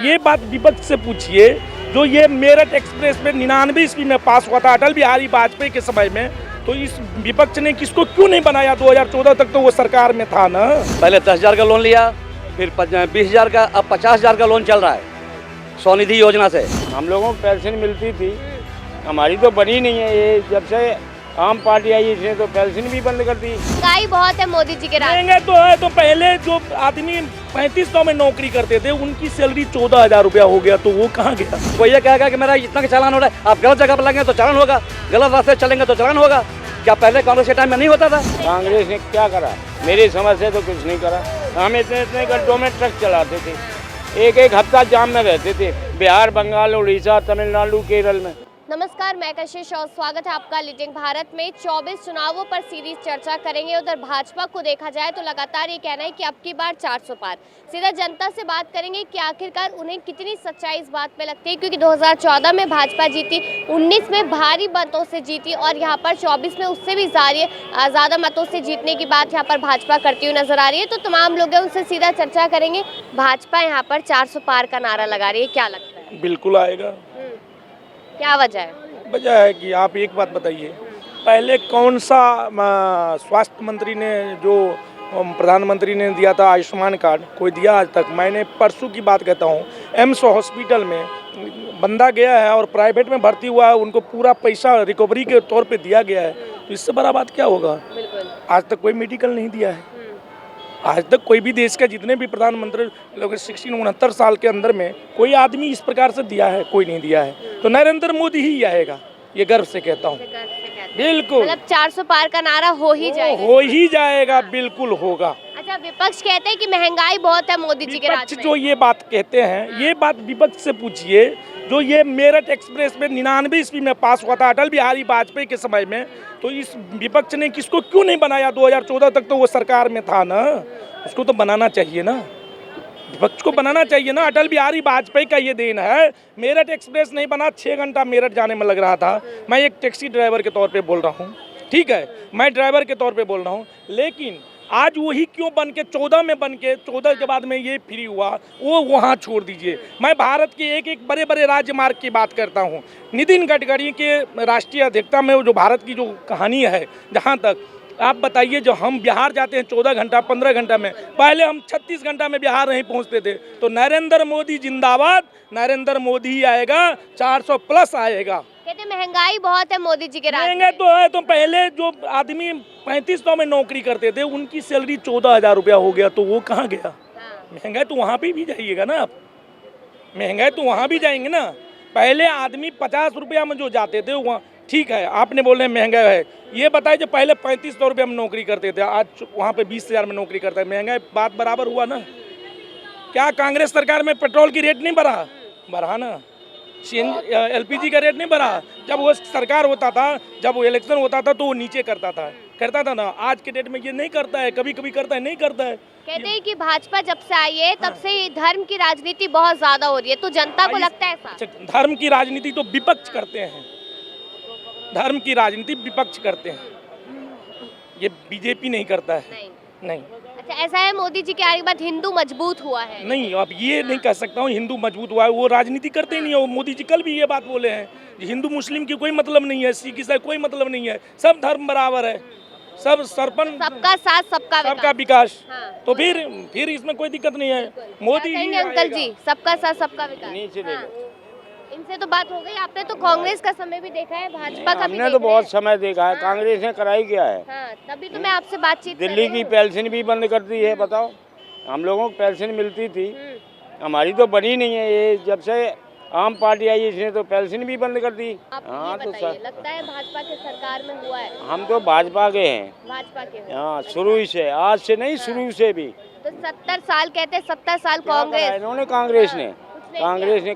ये बात विपक्ष से पूछिए, जो ये मेरठ एक्सप्रेस में 99 ईस्वी में पास हुआ था अटल बिहारी वाजपेयी के समय में, तो इस विपक्ष ने किसको क्यों नहीं बनाया? 2014 तक तो वो सरकार में था ना। पहले 10,000 का लोन लिया, फिर 20,000 का, अब 50,000 का लोन चल रहा है स्वनिधि योजना से। हम लोगों को पेंशन मिलती थी, हमारी तो बनी नहीं है। ये जब से आम पार्टी आई इसने तो पेंशन भी बंद कर दी। महंगाई बहुत है मोदी जी के राज। महंगा तो है, तो पहले जो आदमी 3500 में नौकरी करते थे उनकी सैलरी 14,000 रुपया हो गया, तो वो कहाँ गया? वो ये कहेगा कि मेरा इतना का चालान हो रहा है, आप गलत जगह पर लगेंगे तो चालान होगा, गलत रास्ते चलेंगे तो चालान होगा। क्या पहले कांग्रेस के टाइम में नहीं होता था? कांग्रेस ने क्या करा? मेरी समझ से तो कुछ नहीं करा। हम इतने गड्ढों में ट्रक चलाते थे, एक हफ्ता जाम में रहते थे, बिहार, बंगाल, उड़ीसा, तमिलनाडु, केरल में। नमस्कार, मैं कशिश और स्वागत है आपका लीडिंग भारत में। 24 चुनावों पर सीरीज चर्चा करेंगे। उधर भाजपा को देखा जाए तो लगातार ये कहना है कि अब की बार 400 पार। सीधा जनता से बात करेंगे कि आखिरकार उन्हें कितनी सच्चाई इस बात पे लगती है, क्योंकि 2014 में भाजपा जीती, 19 में भारी मतों से जीती और यहाँ पर 24 में उससे भी ज़्यादा मतों से जीतने की बात यहाँ पर भाजपा करती हुई नजर आ रही है। तो तमाम लोग हैं उनसे सीधा चर्चा करेंगे। भाजपा यहाँ पर 400 पार का नारा लगा रही है, क्या लगता है? बिल्कुल आएगा। क्या वजह है? वजह है कि आप एक बात बताइए, पहले कौन सा स्वास्थ्य मंत्री ने, जो प्रधानमंत्री ने दिया था आयुष्मान कार्ड, कोई दिया आज तक? मैंने परसों की बात कहता हूँ, एम्स हॉस्पिटल में बंदा गया है और प्राइवेट में भर्ती हुआ है, उनको पूरा पैसा रिकवरी के तौर पे दिया गया है, तो इससे बड़ा बात क्या होगा? आज तक कोई मेडिकल नहीं दिया है। आज तक कोई भी देश का जितने भी प्रधानमंत्री लोग 69 साल के अंदर में कोई आदमी इस प्रकार से दिया है? कोई नहीं दिया है। तो नरेंद्र मोदी ही आएगा, ये गर्व से कहता हूँ। बिल्कुल, मतलब 400 पार का नारा हो ही जाएगा। हो ही जाएगा, बिल्कुल होगा। अच्छा, विपक्ष कहते हैं कि महंगाई बहुत है मोदी जी के राज विपक्ष में। जो ये बात कहते हैं, ये बात विपक्ष से पूछिए, जो ये मेरठ एक्सप्रेस में 99 ईस्वी में पास हुआ था अटल बिहारी वाजपेयी के समय में, तो इस विपक्ष ने किसको क्यों नहीं बनाया? 2014 तक तो वो सरकार में था ना, उसको तो बनाना चाहिए ना, विपक्ष को बनाना चाहिए ना। अटल बिहारी वाजपेयी का ये देन है। मेरठ एक्सप्रेस नहीं बना, 6 घंटा मेरठ जाने में लग रहा था। मैं एक टैक्सी ड्राइवर के तौर पे बोल रहा हूँ, ठीक है, मैं ड्राइवर के तौर पे बोल रहा हूँ, लेकिन आज वही क्यों बन के 14 में बन के 14 के बाद में ये फ्री हुआ, वो वहाँ छोड़ दीजिए। मैं भारत के एक बड़े बड़े राजमार्ग की बात करता हूँ। नितिन गडकरी के राष्ट्रीय अध्यक्षता में जो भारत की जो कहानी है, जहाँ तक आप बताइए, जो हम बिहार जाते हैं 14 घंटा 15 घंटा में, पहले हम 36 घंटा में बिहार नहीं पहुंचते थे। तो नरेंद्र मोदी जिंदाबाद, नरेंद्र मोदी ही आएगा, 400 प्लस आएगा। कहते महंगाई बहुत है मोदी जी के राज में। महंगा तो है, तो पहले जो आदमी 3500 में नौकरी करते थे उनकी सैलरी 14,000 रुपया हो गया, तो वो कहाँ गया? महंगाई तो वहाँ पे भी जाइएगा ना आप, महंगाई तो वहाँ भी जाएंगे ना। पहले आदमी 50 रुपया में जो जाते थे वहाँ, ठीक है, आपने बोले महंगा है, ये बताइए जो पहले 3500 रुपये में नौकरी करते थे, आज वहाँ पे 20,000 में नौकरी करता है, महंगाई बात बराबर हुआ ना? क्या कांग्रेस सरकार में पेट्रोल की रेट नहीं बढ़ा ना? LPG का रेट नहीं बढ़ा? जब वो सरकार होता था, जब वो इलेक्शन होता था तो वो नीचे करता था ना। आज के डेट में ये नहीं करता है, कभी कभी करता है, नहीं करता है। कहते हैं कि भाजपा जब से आई है तब से धर्म की राजनीति बहुत ज्यादा हो रही है, तो जनता को लगता है ऐसा? धर्म की राजनीति तो विपक्ष करते हैं, धर्म की राजनीति विपक्ष करते हैं, ये बीजेपी नहीं करता है। नहीं। अच्छा, ऐसा है मोदी जी के आने के बाद हिंदू मजबूत हुआ है? नहीं, अब ये नहीं कह सकता हूँ हिंदू मजबूत हुआ है, वो राजनीति करते ही नहीं है। वो मोदी जी कल भी ये बात बोले हैं, हिंदू मुस्लिम की कोई मतलब नहीं है, सिख ईसाई कोई मतलब नहीं है, सब धर्म बराबर है, सब सरपंच, सबका साथ सबका विकास। हाँ। तो फिर इसमें कोई दिक्कत नहीं है। मोदी जी अंकल जी, सबका साथ सबका विकास। नीचे इनसे तो बात हो गई। आपने तो कांग्रेस का समय भी देखा है, भाजपा का भी हमने तो बहुत समय देखा है। कांग्रेस ने कराई क्या है? तभी तो मैं आपसे बातचीत दिल्ली की पेंशन भी बंद कर दी है, बताओ। हम लोगों को पेंशन मिलती थी, हमारी तो बनी नहीं है। ये जब से आम पार्टी आई इसने तो पेंशन भी बंद कर दी। हाँ, तो लगता है भाजपा के सरकार में हुआ है। हम तो भाजपा के हैं, भाजपा के। हाँ, शुरू ही से, आज से नहीं, शुरू से भी। तो 70 साल कहते, 70 साल कांग्रेस। इन्होंने कांग्रेस ने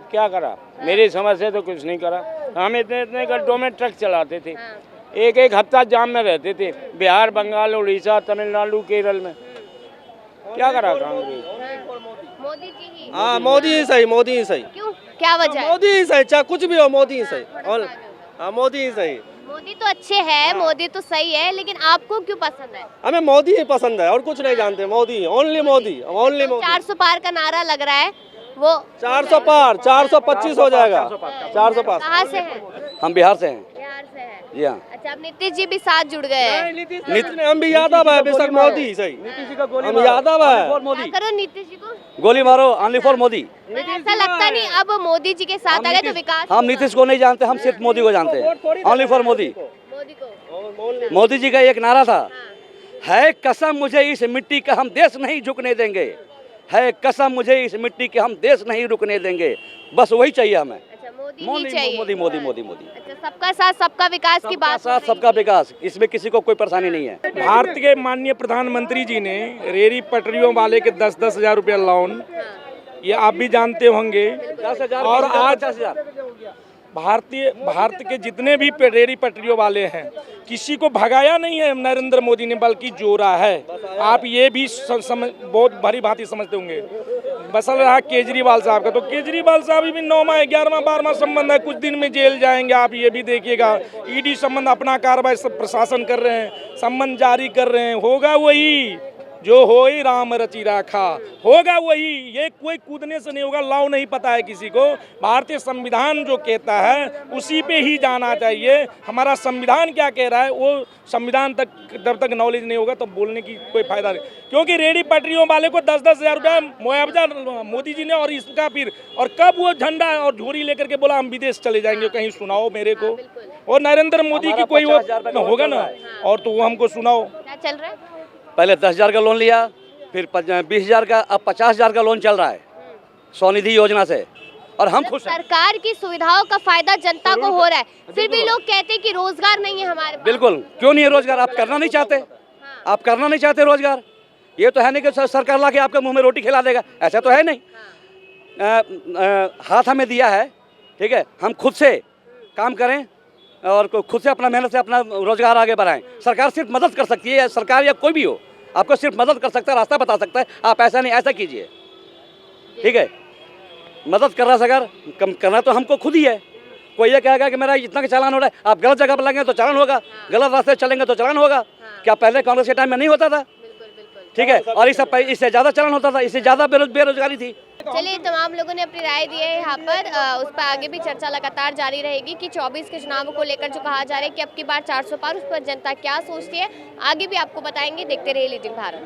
क्या करा? मेरी समझ से तो कुछ नहीं करा। हम इतने गड्ढों में ट्रक चलाते थे, एक हफ्ता जाम में रहते थे, बिहार, बंगाल, उड़ीसा, तमिलनाडु, केरल में। क्या करा कांग्रेस? मोदी जी ही। हाँ, मोदी ही सही, मोदी ही सही। क्यों, क्या वजह है? मोदी ही सही, चाहे कुछ भी हो, मोदी ही सही। हाँ, मोदी ही सही। मोदी तो अच्छे हैं, मोदी तो सही है, लेकिन आपको क्यों पसंद है? हमें मोदी ही पसंद है और कुछ नहीं जानते। Modi, only Modi, only Modi. 400 पार का नारा लग रहा है, वो 400 पार, 425 हो जाएगा, 400 पार। कहाँ से है? हम बिहार से हैं। बिहार से है। जी हाँ। अच्छा, अब नीतीश जी भी साथ जुड़ गए हैं। हम भी यादव है, बेशक मोदी सही, हम यादव है। क्या करो नीतीश जी को? गोली मारो ओनली फॉर मोदी। पर ऐसा लगता नहीं अब मोदी जी के साथ आ गए तो विकास हम नीतीश को नहीं जानते, हम सिर्फ मोदी को जानते हैं। Only for Modi. मोदी को। मोदी जी का एक नारा था, है कसम मुझे इस मिट्टी का हम देश नहीं झुकने देंगे, है कसम मुझे इस मिट्टी के हम देश नहीं रुकने देंगे। बस वही चाहिए हमें। अच्छा, मोदी ही चाहिए। मोदी मोदी मोदी मोदी। अच्छा, सबका साथ सबका विकास की बात साथ सबका विकास, इसमें किसी को कोई परेशानी नहीं है। भारत के माननीय प्रधानमंत्री जी ने रेहड़ी पटरियों वाले के 10-10 हजार रुपया लोन, ये आप भी जानते होंगे। 10,000 और आज 50,000 भारत के जितने भी रेहड़ी पटरियों वाले हैं, किसी को भगाया नहीं है नरेंद्र मोदी ने, बल्कि जोड़ा है। आप ये भी बहुत भली भांति समझते होंगे। बसल रहा केजरीवाल साहब का, तो केजरीवाल साहब भी 9वां 11वां 12वां संबंध है, कुछ दिन में जेल जाएंगे। आप ये भी देखिएगा, ईडी संबंध अपना कार्रवाई सब प्रशासन कर रहे हैं, संबंध जारी कर रहे हैं। होगा वही जो होई राम रचि राखा, होगा वही। ये कोई कूदने से नहीं होगा। लॉ नहीं पता है किसी को, भारतीय संविधान जो कहता है उसी पे ही जाना चाहिए। हमारा संविधान क्या कह रहा है, वो संविधान तक जब तक नॉलेज नहीं होगा तो बोलने की कोई फायदा नहीं। क्योंकि रेहड़ी पटरियों वाले को 10-10 हजार रुपया मुआवजा मोदी जी ने, और इसका फिर और कब वो झंडा और झोरी लेकर के बोला हम विदेश चले जाएंगे, कहीं सुनाओ मेरे को। और नरेंद्र मोदी की कोई वो होगा ना, और तो वो हमको सुनाओ। क्या चल रहा है? पहले 10,000 का लोन लिया, फिर 20,000 का, अब 50,000 का लोन चल रहा है स्वनिधि योजना से, और हम खुश हैं। सरकार की सुविधाओं का फायदा जनता को हो रहा है, फिर भी लोग कहते हैं कि रोजगार नहीं है हमारे पास। बिल्कुल, क्यों नहीं है रोजगार? आप करना नहीं चाहते, आप करना नहीं चाहते रोजगार। ये तो है नहीं कि सरकार ला के आपके मुंह में रोटी खिला देगा, ऐसा तो है नहीं। हाथ हमें दिया है, ठीक है, हम खुद से काम करें और खुद से अपना मेहनत से अपना रोजगार आगे बढ़ाएं। सरकार सिर्फ मदद कर सकती है, सरकार या कोई भी हो आपको सिर्फ मदद कर सकता है, रास्ता बता सकता है। आप ऐसा नहीं, ऐसा कीजिए, ठीक है। मदद करना सगर करना तो हमको खुद ही है। कोई ये कहेगा कि मेरा इतना का चालान हो रहा है, आप गलत जगह पर लगेंगे तो चालान होगा, गलत रास्ते चलेंगे तो चालान होगा। क्या पहले कांग्रेस के टाइम में नहीं होता था? ठीक है, और इससे ज़्यादा चालान होता था, इससे ज़्यादा बेरोजगारी थी। चलिए, तमाम लोगों ने अपनी राय दी है यहाँ पर। उस पर आगे भी चर्चा लगातार जारी रहेगी कि 24 के चुनावों को लेकर जो कहा जा रहा है कि अब की बार 400 पार, उस पर जनता क्या सोचती है आगे भी आपको बताएंगे। देखते रहिए लीडिंग भारत।